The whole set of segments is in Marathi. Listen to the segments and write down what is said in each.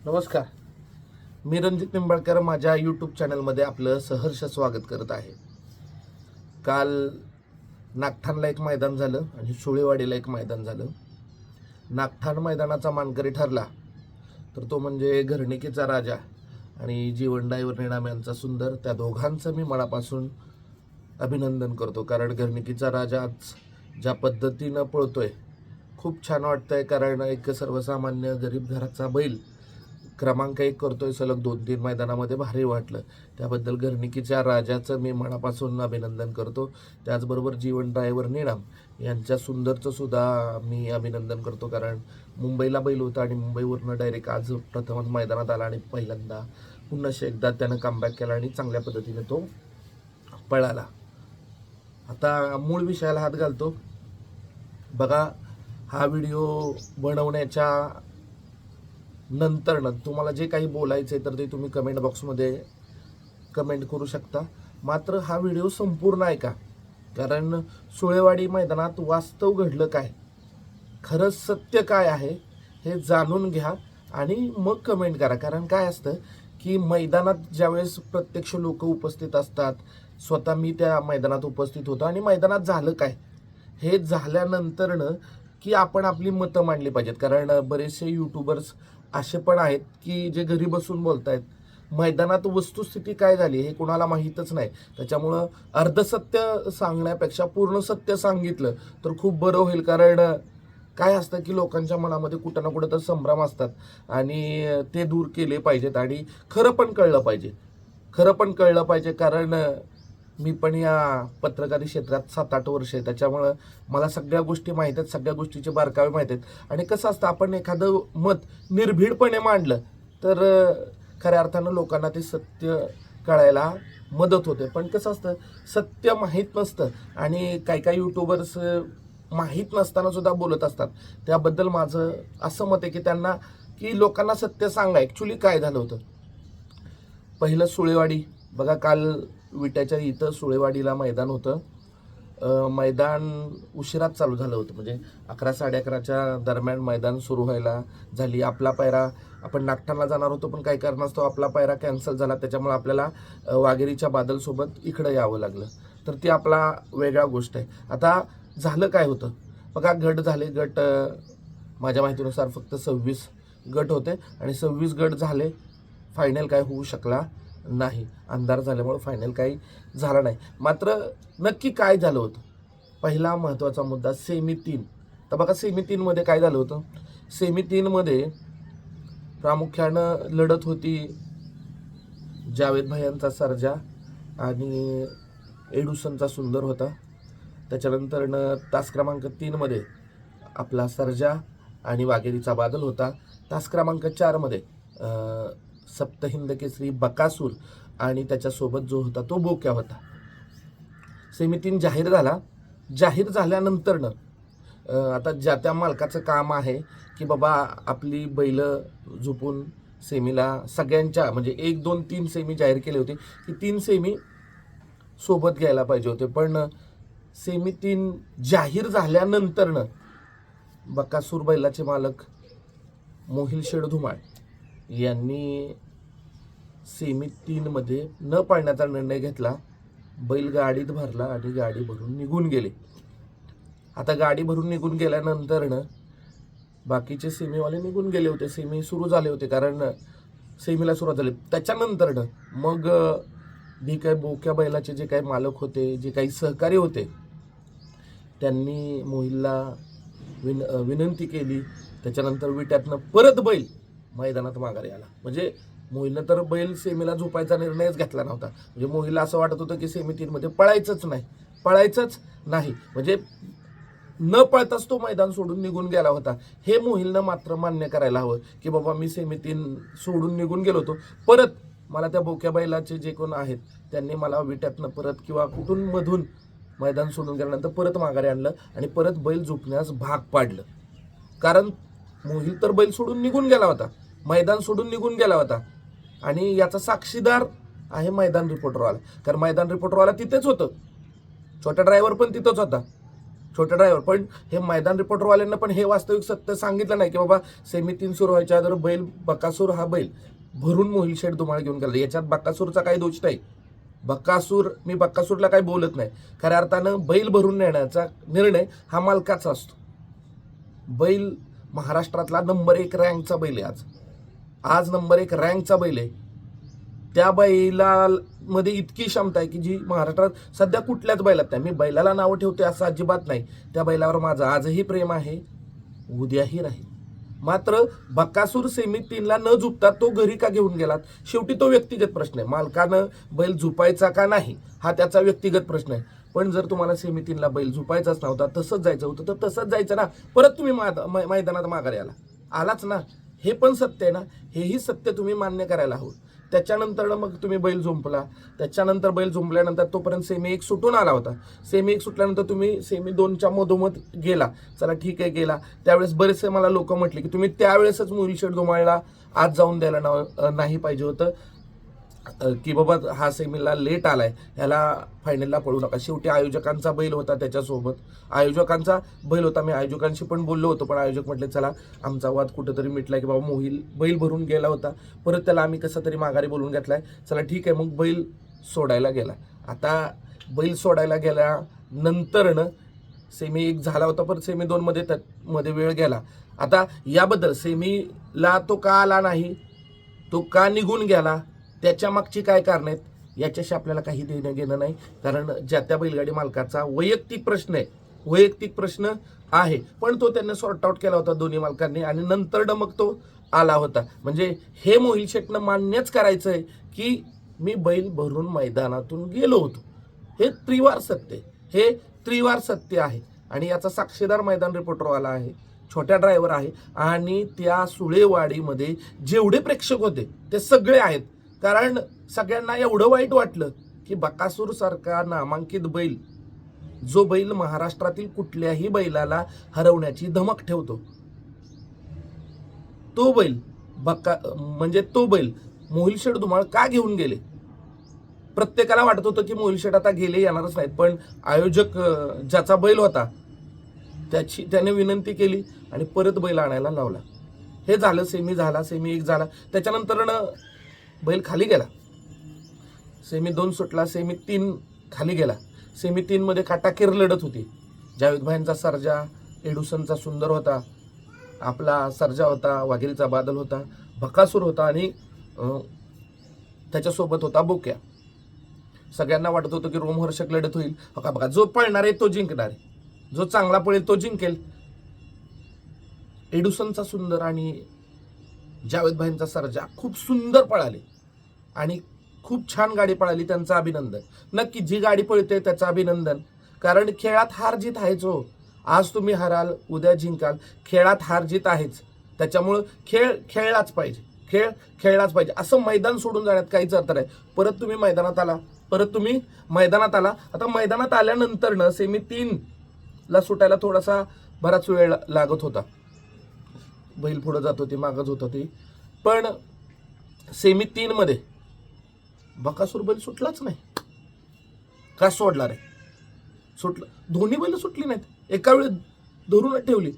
नमस्कार. मी रणजित निंबाळकर माझ्या यूट्यूब चॅनलमध्ये आपलं सहर्ष स्वागत करत आहे. काल नागठाणला एक मैदान झालं आणि सुळेवाडीला एक मैदान झालं. नागठाण मैदानाचा मानकरी ठरला तर तो म्हणजे घरणिकीचा राजा आणि जीवन डायव्हर निनाम यांचा सुंदर. त्या दोघांचं मी मनापासून अभिनंदन करतो, कारण घरणिकीचा राजा आज ज्या पद्धतीनं पळतोय खूप छान वाटतंय. कारण एक सर्वसामान्य गरीब घराचा बैल क्रमांक 1 करतोय सलग 2-3 मैदानामध्ये, भारी वाटलं. त्याबद्दल घरणिकीच्या राजाचं मी मनापासून अभिनंदन करतो. त्याचबरोबर जीवन ड्रायव्हर निनाम यांच्या सुंदरचं सुद्धा मी अभिनंदन करतो, कारण मुंबईला बैल होता आणि मुंबईवरनं डायरेक्ट आज प्रथमच मैदानात आला आणि पहिल्यांदा पुन्हा एकदा त्यानं कमबॅक केला आणि चांगल्या पद्धतीने तो पळाला. आता मूळ विषयाला हात घालतो. बघा, हा व्हिडिओ बनवण्याच्या नंतर तुम्हाला जे काही बोलायचं आहे तर ते तुम्ही कमेंट बॉक्समध्ये कमेंट करू शकता. मात्र हा व्हिडिओ संपूर्ण ऐका, कारण सुळेवाडी मैदानात वास्तव घडलं काय, खरं सत्य काय आहे हे जाणून घ्या आणि मग कमेंट करा. कारण काय असतं की मैदानात ज्यावेळेस प्रत्यक्ष लोक उपस्थित असतात, स्वतः मी त्या मैदानात उपस्थित होतो आणि मैदानात झालं काय हे झाल्यानंतरनं की आपण आपली मतं मांडली पाहिजेत. कारण बरेचसे यूट्यूबर्स असे पण आहेत की जे घरी बसून बोलतायत, मैदानात वस्तुस्थिती काय झाली हे कोणाला माहीतच नाही. त्याच्यामुळं अर्धसत्य सांगण्यापेक्षा पूर्ण सत्य सांगितलं तर खूप बरं होईल. कारण काय असतं की लोकांच्या मनामध्ये कुठं ना कुठं तर संभ्रम असतात आणि ते दूर केले पाहिजेत आणि खरं पण कळलं पाहिजे. कारण मी पण या पत्रकारी क्षेत्रात 7-8 वर्ष आहे, त्याच्यामुळं मला सगळ्या गोष्टी माहीत आहेत, सगळ्या गोष्टीचे बारकावे माहीत आहेत. आणि कसं असतं, आपण एखादं मत निर्भीडपणे मांडलं तर खऱ्या अर्थानं लोकांना ते सत्य कळायला मदत होते. पण कसं असतं, सत्य माहीत नसतं आणि काही यूट्यूबर्स माहीत नसताना सुद्धा बोलत असतात. त्याबद्दल माझं असं मत आहे की त्यांना की लोकांना सत्य सांगा ॲक्च्युली काय झालं होतं. पहिलं सुळेवाडी. बघा, काल विट्याच्या इथं सुळेवाडीला मैदान होतं. मैदान उशिराच चालू झालं होतं, म्हणजे 11-11:30च्या दरम्यान मैदान सुरू व्हायला झाली. आपला पायरा, आपण नागठाणला जाणार होतो पण काही कारणास्तव आपला पायरा कॅन्सल झाला, त्याच्यामुळे आपल्याला वाघेरीच्या बादलसोबत इकडं यावं लागलं. तर ती आपला वेगळा गोष्ट आहे. आता झालं काय होतं बघा, गट झाले. गट माझ्या माहितीनुसार फक्त 26 गट होते आणि 26 गट झाले. फायनल काय होऊ शकला नाही, अंधार झाल्यामुळे फायनल काही झाला नाही. मात्र नक्की काय झालं होतं, पहिला महत्त्वाचा मुद्दा सेमी 3. तर बघा, सेमी 3मध्ये काय झालं होतं. सेमी 3मध्ये प्रामुख्यानं लढत होती जावेद भाईंचा सर्जा आणि एडुसनचा सुंदर होता. त्याच्यानंतरनं तास क्रमांक 3मध्ये आपला सर्जा आणि वाघेरीचा बादल होता. तास क्रमांक 4मध्ये सप्तहिंद केसरी बकासूर आणि त्याच्यासोबत जो होता तो बोक्या होता. सेमी 3 जाहीर झाला. जाहीर झाल्यानंतरनं आता ज्या त्या मालकाचं काम आहे की बाबा आपली बैल झोपून सेमीला सगळ्यांच्या, म्हणजे 1, 2, 3 सेमी जाहीर केले होते की 3 सेमी सोबत घ्यायला पाहिजे होते. पण सेमी 3 जाहीर झाल्यानंतरनं बकासूर बैलाचे मालक मोहिल शेठ धुमाळ यांनी सेमी 3मध्ये न पाळण्याचा निर्णय घेतला. बैल गाडीत भरला आणि गाडी भरून निघून गेले. आता गाडी भरून निघून गेल्यानंतरनं बाकीचे सेमीवाले निघून गेले होते, सेमी सुरू झाले होते, कारण सेमीला सुरुवात झाली. त्याच्यानंतरनं मग जे काही बोक्या बैलाचे जे काही मालक होते, जे काही सहकारी होते, त्यांनी मोहिलला विनंती केली. त्याच्यानंतर विट्यातनं परत बैल मैदानात माघारी आला. म्हणजे मोहिलनं तर बैल सेमीला झोपायचा निर्णयच घेतला नव्हता. म्हणजे मोहिलला असं वाटत होतं की सेमी 3मध्ये पळायचंच नाही, म्हणजे न पळताच तो मैदान सोडून निघून गेला होता. हे मोहिलनं मात्र मान्य करायला हवं की बाबा मी सेमी 3 सोडून निघून गेलो होतो, परत मला त्या बोक्या बैलाचे जे कोण आहेत त्यांनी मला विट्यातनं परत किंवा कुठून मधून मैदान सोडून गेल्यानंतर परत माघारी आणलं आणि परत बैल झोपण्यास भाग पाडलं. कारण मोहिल तर बैल सोडून निघून गेला होता, मैदान सोडून निघून गेला होता आणि याचा साक्षीदार आहे मैदान रिपोर्टरवाला. कारण मैदान रिपोर्टरवाला तिथेच होतं, छोटा ड्रायव्हर पण तिथंच होता. छोटा ड्रायव्हर. पण हे मैदान रिपोर्टरवाल्यांना पण हे वास्तविक सत्य सांगितलं नाही की बाबा सेमी 3 सुरू व्हायच्या अगोदर बैल बकासूर हा बैल भरून मोहिल शेठ धुमाळ घेऊन गेला. याच्यात बकासूरचा काही दोष नाही. मी बकासूरला काही बोलत नाही. खऱ्या अर्थानं बैल भरून नेण्याचा निर्णय हा मालकाचा असतो. बैल महाराष्ट्रातला नंबर 1 रँकचा बैल आहे. आज नंबर 1 रँकचा बैल आहे. त्या बैलामध्ये इतकी क्षमता आहे की जी महाराष्ट्रात सध्या कुठल्याच बैलात नाही. मी बैलाला नावं ठेवते असं अजिबात नाही. त्या बैलावर माझं आजही प्रेम आहे, उद्याही राहील. मात्र बकासूर सेमी 3ला न झुपता तो घरी का घेऊन गेलात, शेवटी तो व्यक्तिगत प्रश्न आहे. मालकानं बैल झुपायचा का नाही हा त्याचा व्यक्तिगत प्रश्न आहे. पण जर तुम्हाला सेमी 3ला बैल झुपायचाच नव्हता, तसंच जायचं होतं तर तसंच जायचं ना. परत तुम्ही मैदानात माघारी आलाच ना. हे पण सत्य आहे ना. हेही सत्य तुम्ही मान्य करायला हवं. त्याच्यानंतर मग तुम्ही बैल झुंपला. त्याच्यानंतर बैल झुंपल्यानंतर तोपर्यंत सेमी 1 सुटून आला होता. सेमी 1 सुटल्यानंतर तुम्ही सेमी 2च्या मधोमध गेला. चला ठीक आहे गेला. त्यावेळेस बरेचसे मला लोक म्हटले की तुम्ही त्यावेळेसच मोहिल शेठ धुमाळला आज जाऊन द्यायला नाही पाहिजे होतं की बाबा हा सेमीला लेट आलाय, ह्याला फायनलला पळू नका. शेवटी आयोजकांचा बैल होता, त्याच्यासोबत आयोजकांचा बैल होता. मी आयोजकांशी पण बोललो होतो, पण आयोजक म्हटले चला आमचा वाद कुठंतरी मिटलाय की बाबा मोहिल बैल भरून गेला होता, परत त्याला आम्ही कसं तरी माघारी बोलून घेतलाय, चला ठीक आहे. मग बैल सोडायला गेला. आता बैल सोडायला गेल्यानंतर सेमी 1 झाला होता, पण सेमी 2 मध्ये वेळ गेला. आता याबद्दल सेमीला तो का आला नाही, तो का निघून गेला, त्याच्या मागची काय कारण आहेत याच्याशी आपल्याला काही देणं घेणं नाही. कारण ज्या त्या बैलगाडी मालकाचा वैयक्तिक प्रश्न आहे. पण तो त्यांनी सॉर्ट आउट केला होता दोन्ही मालकांनी आणि नंतर मग तो आला होता. म्हणजे हे मोहिल शेठनं मान्यच करायचंय की मी बैल भरून मैदानातून गेलो होतो. हे त्रिवार सत्य आहे. आणि याचा साक्षीदार मैदान रिपोर्टरवाला आहे, छोट्या ड्रायव्हर आहे आणि त्या सुळेवाडीमध्ये जेवढे प्रेक्षक होते ते सगळे आहेत. कारण सगळ्यांना एवढं वाईट वाटलं की बकासूर सारखा नामांकित बैल, जो बैल महाराष्ट्रातील कुठल्याही बैलाला हरवण्याची धमक ठेवतो, तो बैल मोहिल शेठ धुमाळ का घेऊन गेले. प्रत्येकाला वाटत होतं की मोहिल शेठ आता गेले, येणारच नाहीत. पण आयोजक ज्याचा बैल होता त्याने विनंती केली आणि परत बैल आणायला लावला. हे झालं. सेमी 1 झाला. त्याच्यानंतर बैल खाली गेला. सेमी 2 सुटला. सेमी 3 खाली गेला. सेमी 3 मध्ये काटाकीर लढत होती. जावेद भाईंचा सर्जा, एडुसनचा सुंदर होता, आपला सर्जा होता, वाघेरीचा बादल होता, बकासूर होता आणि त्याच्यासोबत होता बोक्या. सगळ्यांना वाटत होतं की रोमहर्षक लढत होईल. बघा जो पळणार आहे तो जिंकणार आहे, जो चांगला पळेल तो जिंकेल. एडुसनचा सुंदर आणि जावेद भाईंचा सर्जा खूप सुंदर पळाले आणि खूप छान गाडी पळाली. त्यांचं अभिनंदन. नक्की जी गाडी पळते त्याचं अभिनंदन. कारण खेळात हार जीत आहेच हो. आज तुम्ही हराल, उद्या जिंकाल. खेळात हार जीत आहेच. त्याच्यामुळं खेळलाच पाहिजे. असं मैदान सोडून जाण्यात काहीच अर्थ नाही. परत तुम्ही मैदानात आला. आता मैदानात आल्यानंतर सेमी 3ला सुटायला थोडासा बराच वेळ लागत होता. बैल पुढे जात होती, मागच होत होती. पण सेमी 3 मध्ये बकासूर बैल सुटलाच नाही. का सोडला रे? सुटला. दोन्ही बैल सुटली नाहीत, एका वेळी धरूनच ठेवली.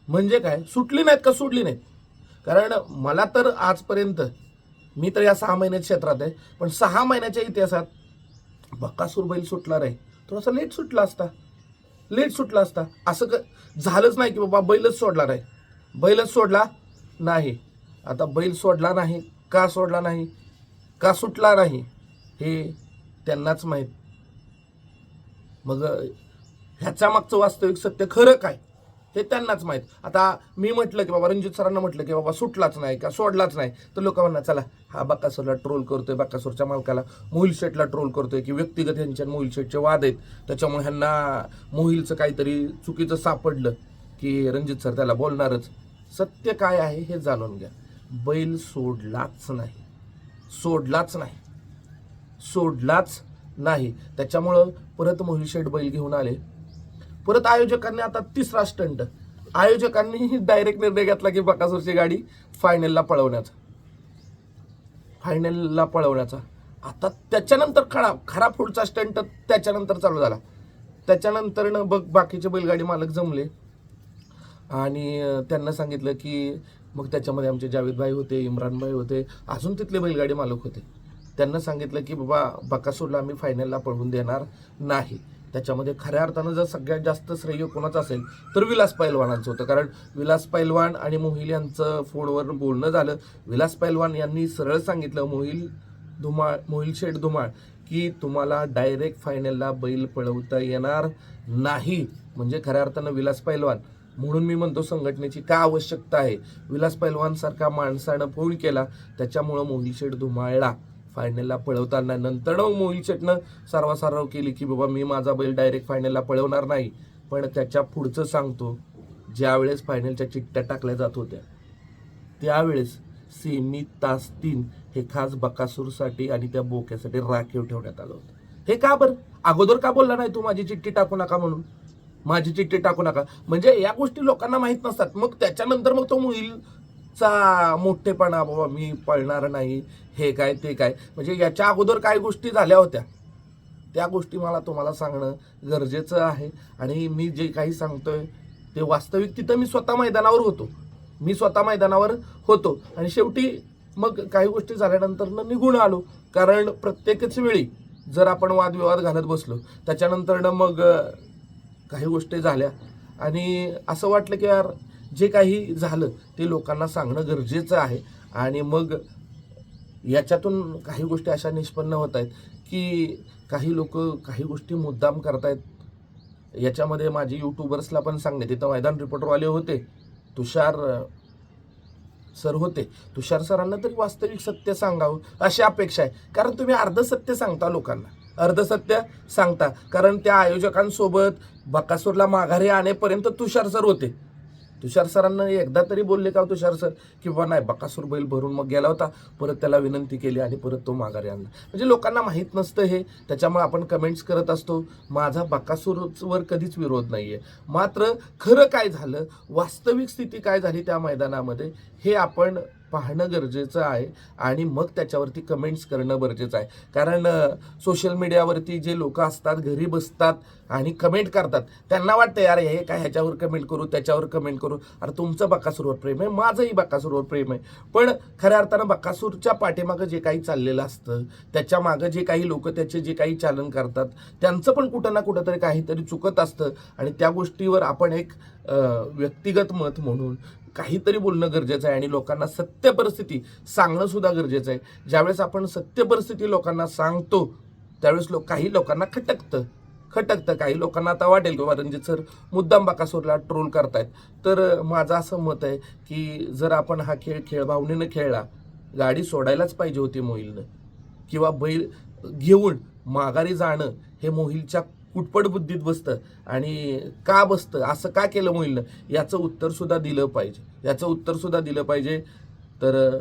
म्हणजे काय, सुटली नाहीत का सोडली नाहीत? कारण मला तर आजपर्यंत, मी तर या 6 महिन्याच्या क्षेत्रात आहे, पण 6 महिन्याच्या इतिहासात बकासूर बैल सुटला रे थोडासा लेट सुटला असता. असं झालंच नाही की बाबा बैलच सोडला रे. बैलच सोडला नाही. आता बैल सोडला नाही, का सोडला नाही, का सुटला नाही हे त्यांनाच माहीत. मग ह्याच्या मागचं वास्तविक सत्य खरं काय हे त्यांनाच माहीत. आता मी म्हटलं की बाबा, रणजित सरांना म्हटलं की बाबा सुटलाच नाही का सोडलाच नाही, तर लोक म्हणणार चला हा बकासूरला ट्रोल करतोय, बकासूरच्या मालकाला मोहिल शेठला ट्रोल करतोय, की व्यक्तिगत यांच्या मोहिल शेठचे वाद आहेत, त्याच्यामुळे ह्यांना मोहिलचं काहीतरी चुकीचं सापडलं की रणजित सर त्याला बोलणारच. सत्य काय आहे हे जाणून घ्या. बैल सोडलाच नाही. त्याच्यामुळं परत मोहिल शेठ बैल घेऊन आले. परत आयोजकांनी आता 3रा स्टंट, आयोजकांनी डायरेक्ट निर्णय घेतला की बकासूरची गाडी फायनलला पळवण्याचा. आता त्याच्यानंतर खरा पुढचा स्टंट त्याच्यानंतर चालू झाला. त्याच्यानंतर बघ बाकीचे बैलगाडी मालक जमले आणि त्यांना सांगितलं की मग त्याच्यामध्ये आमचे जावेद भाई होते, इम्रान भाई होते, अजून तिथले बैलगाडी मालक होते. त्यांना सांगितलं की बाबा बकासूरला आम्ही फायनलला पळवून देणार नाही. त्याच्यामध्ये खऱ्या अर्थानं जर सगळ्यात जास्त श्रेय कोणाचं असेल तर विलास पैलवानांचं होतं. कारण विलास पैलवान आणि मोहिल यांचं फोनवर बोलणं झालं. विलास पैलवान यांनी सरळ सांगितलं मोहिल शेठ धुमाळ की तुम्हाला डायरेक्ट फायनलला बैल पळवता येणार नाही. म्हणजे खऱ्या अर्थानं विलास पैलवान, म्हणून मी म्हणतो संघटनेची का आवश्यकता आहे. विलास पैलवान सारखा माणसानं फोन केला, त्याच्यामुळं मोहिल शेठ धुमाळला फायनलला पळवताना. नंतर मोहिल शेठनं सारवासारव केली की बाबा मी माझा बैल डायरेक्ट फायनलला पळवणार नाही. पण त्याच्या पुढचं सांगतो, ज्यावेळेस फायनलच्या चिठ्ठ्या टाकल्या जात होत्या त्यावेळेस सेमी तास 3 हे खास बकासूरसाठी आणि त्या बोक्यासाठी राखीव ठेवण्यात आलं होतं. हे का बरं? अगोदर का बोलला नाही तू माझी चिठ्ठी टाकू नका म्हणून? माझी चिठ्ठी टाकू नका म्हणजे या गोष्टी लोकांना माहीत नसतात. मग त्याच्यानंतर मग तो मोहिलचा मोठेपणा, बाबा मी पळणार नाही, हे काय ते काय, म्हणजे याच्या अगोदर काय गोष्टी झाल्या होत्या त्या गोष्टी मला तुम्हाला सांगणं गरजेचं आहे. आणि मी जे काही सांगतोय ते वास्तविक तिथं मी स्वतः मैदानावर होतो आणि शेवटी मग काही गोष्टी झाल्यानंतर निघून आलो. कारण प्रत्येकच वेळी जर आपण वादविवाद घालत बसलो त्याच्यानंतर मग काही गोष्टी झाल्या आणि असं वाटलं की यार जे काही झालं ते लोकांना सांगणं गरजेचं आहे. आणि मग याच्यातून काही गोष्टी अशा निष्पन्न होत आहेत की काही लोक काही गोष्टी मुद्दाम करतायत. याच्यामध्ये माझी यूट्यूबर्सला पण सांगणे, तिथं मैदान रिपोर्टरवाले होते, तुषार सर होते. तुषार सरांना तरी वास्तविक सत्य सांगावं अशी अपेक्षा आहे. कारण तुम्ही अर्धसत्य सांगता लोकांना, अर्धसत्य सांगता. कारण त्या आयोजकांसोबत बकासूरला माघारी आणेपर्यंत तुषार सर होते. तुषार सरांना एकदा तरी बोलले का तुषार सर की बाबा नाही, बकासूर बैल भरून मग गेला होता, परत त्याला विनंती केली आणि परत तो माघारी आणला. म्हणजे लोकांना माहीत नसतं हे, त्याच्यामुळे आपण कमेंट्स करत असतो. माझा बकासूरवर कधीच विरोध नाही आहे. मात्र खरं काय झालं, वास्तविक स्थिती काय झाली त्या मैदानामध्ये हे आपण पाहणं गरजेचं आहे आणि मग त्याच्यावरती कमेंट्स करणं गरजेचं आहे. कारण सोशल मीडियावरती जे लोक असतात घरी बसतात आणि कमेंट करतात, त्यांना वाटतं यार हे काय ह्याच्यावर कमेंट करू त्याच्यावर कमेंट करू. अरे तुमचं बकासूरवर प्रेम आहे, माझंही बकासूरवर प्रेम आहे. पण खऱ्या अर्थानं बकासूरच्या पाठीमागं जे काही चाललेलं असतं, त्याच्या मागं जे काही लोक त्याचे जे काही चालन करतात, त्यांचं पण कुठं ना कुठं तरी काहीतरी चुकत असतं. आणि त्या गोष्टीवर आपण एक व्यक्तिगत मत म्हणून काहीतरी बोलणं गरजेचं आहे आणि लोकांना सत्य परिस्थिती सांगणं सुद्धा गरजेचं आहे. ज्यावेळेस आपण सत्य परिस्थिती लोकांना सांगतो त्यावेळेस काही लोकांना खटकतं. काही लोकांना आता वाटेल की रणजित सर मुद्दाम बकासूरला ट्रोल करतायत. तर माझं असं मत आहे की जर आपण हा खेळ भावनेनं खेळला, गाडी सोडायलाच पाहिजे होती मोहिलनं, किंवा बैल घेऊन माघारी जाणं हे मोहिलच्या कुटपट बुद्धीत बसतं. आणि का बसतं, असं का केलं मोहिलनं, याचं उत्तर सुद्धा दिलं पाहिजे. तर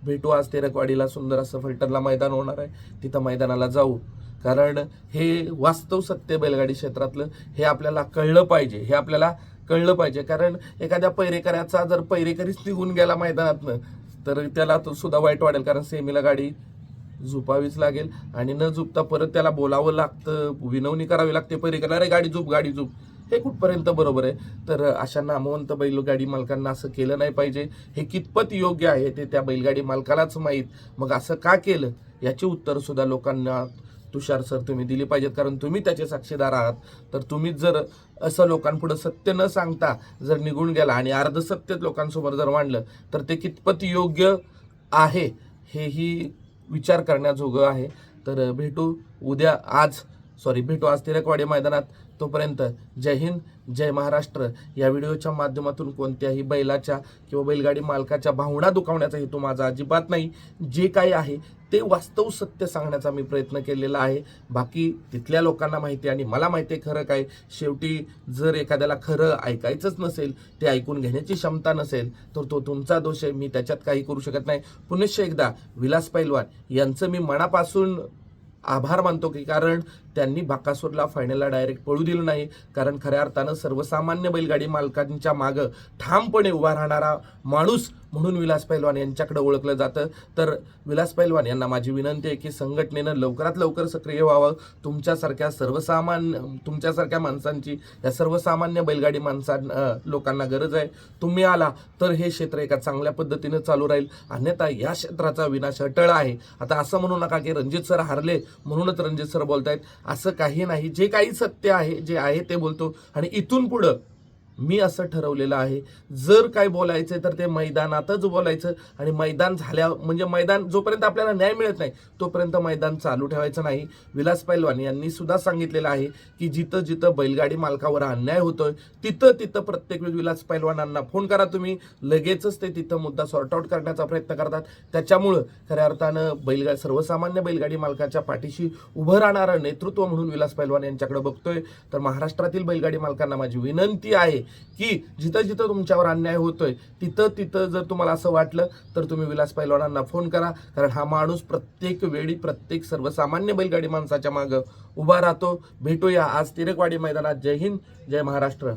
भेटू आज तेरकवाडीला, सुंदर असं फलटणला मैदान होणार आहे, तिथं मैदानाला जाऊ. कारण हे वास्तव सत्य बैलगाडी क्षेत्रातलं हे आपल्याला कळलं पाहिजे. कारण एखाद्या पैरेकऱ्याचा जर पैरेकरीच निघून गेला मैदानातनं तर त्याला तो सुद्धा वाईट वाटेल. कारण सेमीला गाडी झुपावीच लागेल आणि न झुपता परत त्याला बोलावं लागतं, विनवणी करावी लागते पैरेकरला, अरे गाडी झुप. हे कुठपर्यंत बरोबर आहे. तर अशा नामवंत बैलगाडी मालकांना असं केलं नाही पाहिजे. हे कितपत योग्य आहे ते त्या बैलगाडी मालकालाच माहीत. मग असं का केलं याची उत्तर सुद्धा लोकांना तुषार सर तुम्ही दिली पाहिजेत. कारण तुम्ही त्याचे साक्षीदार आहात. तर तुम्हीच जर असं लोकांपुढं सत्य न सांगता जर निघून गेला आणि अर्धसत्य लोकांसमोर जर मांडलं तर ते कितपत योग्य आहे हेही विचार करण्याजोगं आहे. तर भेटू आज तिरकवाडी मैदानात. तोपर्यंत जय हिंद, जय महाराष्ट्र. या व्हिडिओच्या माध्यमातून कोणत्याही बैलाच्या किंवा बैलगाडी मालकाच्या भावना दुखावण्याचा हेतू माझा अजिबात नाही. जे काही आहे ते वास्तव सत्य सांगण्याचा मी प्रयत्न केलेला आहे. बाकी तिथल्या लोकांना माहिती आणि मला माहिती आहे खरं काय. शेवटी जर एखाद्याला खरं ऐकायचंच नसेल, ते ऐकून घेण्याची क्षमता नसेल तर तो तुमचा दोष आहे, मी त्याच्यात काही करू शकत नाही. पुनश्च एकदा विलास पैलवान यांचं मी मनापासून आभार मानतो की कारण त्यांनी बाकासूरला फायनलला डायरेक्ट पळू दिलं नाही, कारण खऱ्या अर्थानं सर्वसामान्य बैलगाडी मालकांच्या मागं ठामपणे उभा राहणारा माणूस म्हणून विलास पैलवान यांच्याकडे ओळखलं जातं. तर विलास पैलवान यांना माझी विनंती आहे की संघटनेनं लवकरात लवकर सक्रिय व्हावं. तुमच्यासारख्या माणसांची, या सर्वसामान्य बैलगाडी लोकांना गरज आहे. तुम्ही आला तर हे क्षेत्र एका चांगल्या पद्धतीनं चालू राहील, अन्यथा या क्षेत्राचा विनाश अटळ आहे. आता असं म्हणू नका की रणजित सर हारले म्हणूनच रणजित सर बोलतायत, असं काही नाही. जे काही सत्य आहे, जे आहे ते बोलतो. आणि इथून पुढं मी असं ठरवलेलं आहे, जर काय बोलायचं तर ते मैदानातच बोलायचं. आणि मैदान म्हणजे मैदान जोपर्यंत आपल्याला न्याय मिळत नाही तोपर्यंत मैदान चालू ठेवायचं नाही. विलास पैलवान यांनी सुद्धा सांगितलेलं आहे की जिथं जिथं बैलगाडी मालकावर अन्याय होतोय तिथं प्रत्येक वेळी विलास पैलवानांना फोन करा तुम्ही, लगेचच ते तिथं मुद्दा सॉर्ट आउट करण्याचा प्रयत्न करतात. त्याच्यामुळं खऱ्या अर्थानं सर्वसामान्य बैलगाडी मालकाच्या पाठीशी उभं राहणारं नेतृत्व म्हणून विलास पैलवान यांच्याकडे बघतोय. तर महाराष्ट्रातील बैलगाडी मालकांना माझी विनंती आहे की जिथं जिथं तुमच्यावर अन्याय होतोय तिथं जर तुम्हाला असं वाटलं तर तुम्ही विलास पैलवानांना फोन करा, कारण हा माणूस प्रत्येक वेळी प्रत्येक सर्वसामान्य बैलगाडी माणसाच्या मागं उभा राहतो. भेटूया आज तिरकवाडी मैदानात. जय हिंद, जय महाराष्ट्र.